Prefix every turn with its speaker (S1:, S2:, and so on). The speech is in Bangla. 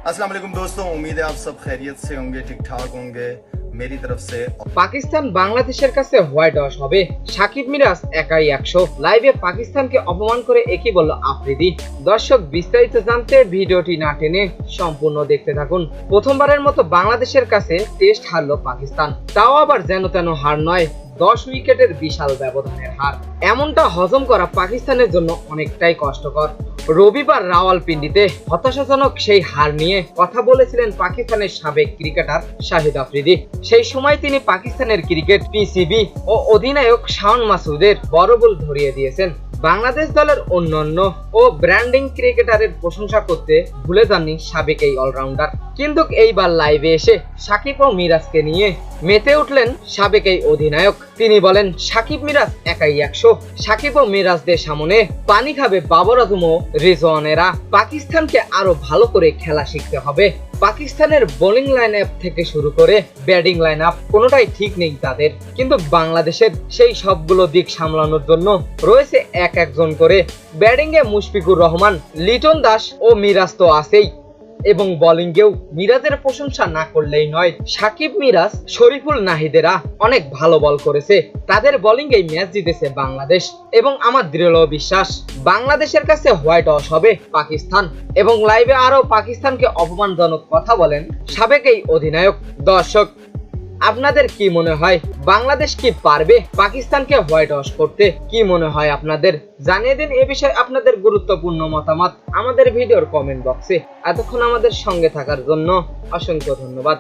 S1: अस्सलाम वालेकुम दोस्तों, उम्मीद है आप सब खैरियत से होंगे, ठीक ठाक होंगे। मेरी तरफ से
S2: পাকিস্তান বাংলাদেশের কাছে হোয়াইট ওয়াশ হবে। সাকিব মিরাজ একাই 100। লাইভে পাকিস্তানকে অপমান করে একই বলল আফ্রিদি। দর্শক, বিস্তারিত জানতে ভিডিওটি না টেনে সম্পূর্ণ দেখতে থাকুন। প্রথমবারের মতো বাংলাদেশের কাছে টেস্ট হারলো পাকিস্তান, তাও আবার যেন তেন হার নয়, 10 উইকেটের বিশাল ব্যবধানের হার। এমনটা হজম করা পাকিস্তানের জন্য অনেকটাই কষ্টকর। রবিবার রাওয়ালপিন্ডিতে হতাশাজনক সেই হার নিয়ে কথা বলেছিলেন পাকিস্তানের সাবেক ক্রিকেটার শাহিদ আফ্রিদি। সেই সময় তিনি পাকিস্তানের ক্রিকেট পিসিবি ও অধিনায়ক শাওন মাসুদের বড় ভুল ধরিয়ে দিয়েছেন। বাংলাদেশ দলের অন্যান্য ও ব্র্যান্ডিং ক্রিকেটারের প্রশংসা করতে ভুলে যাননি সাবেক এই অলরাউন্ডার। কিন্তু এইবার লাইভে এসে সাকিব ও মিরাজকে নিয়ে মেতে উঠলেন সাবেক এই অধিনায়ক। তিনি বলেন, সাকিব মিরাজ একাই 100। সাকিব ও মিরাজদের সামনে পানি খাবে বাবর আজম ও রিজওয়ানেরা। পাকিস্তানকে আরো ভালো করে খেলা শিখতে হবে। পাকিস্তানের বোলিং লাইন আপ থেকে শুরু করে ব্যাটিং লাইন আপ কোনোটাই ঠিক নেই তাদের, কিন্তু বাংলাদেশের সেই সবগুলো দিক সামলানোর জন্য রয়েছে একজন করে। ব্যাটিং এ মুশফিকুর রহমান, লিটন দাস ও মিরাজ তো আছেই, এবং বোলিংয়েও মিরাজের প্রশংসা না করলেই নয়। সাকিব, মিরাজ, শরীফুল নাহিদেরা অনেক ভালো বল করেছে। তাদের বোলিংয়েই ম্যাচ জিতেছে বাংলাদেশ, এবং আমার দৃঢ় বিশ্বাস বাংলাদেশের কাছে হোয়াইট ওয়াশ হবে পাকিস্তান। এবং লাইভে আরো পাকিস্তানকে অপমানজনক কথা বলেন সাবেক এই অধিনায়ক। দর্শক, আপনাদের কি মনে হয়, বাংলাদেশ কি পারবে পাকিস্তানকে হোয়াইট ওয়াশ করতে? কি মনে হয় আপনাদের? জানিয়ে দিন এ বিষয়ে আপনাদের গুরুত্বপূর্ণ মতামত আমাদের ভিডিওর কমেন্ট বক্সে। এতক্ষণ আমাদের সঙ্গে থাকার জন্য অসংখ্য ধন্যবাদ।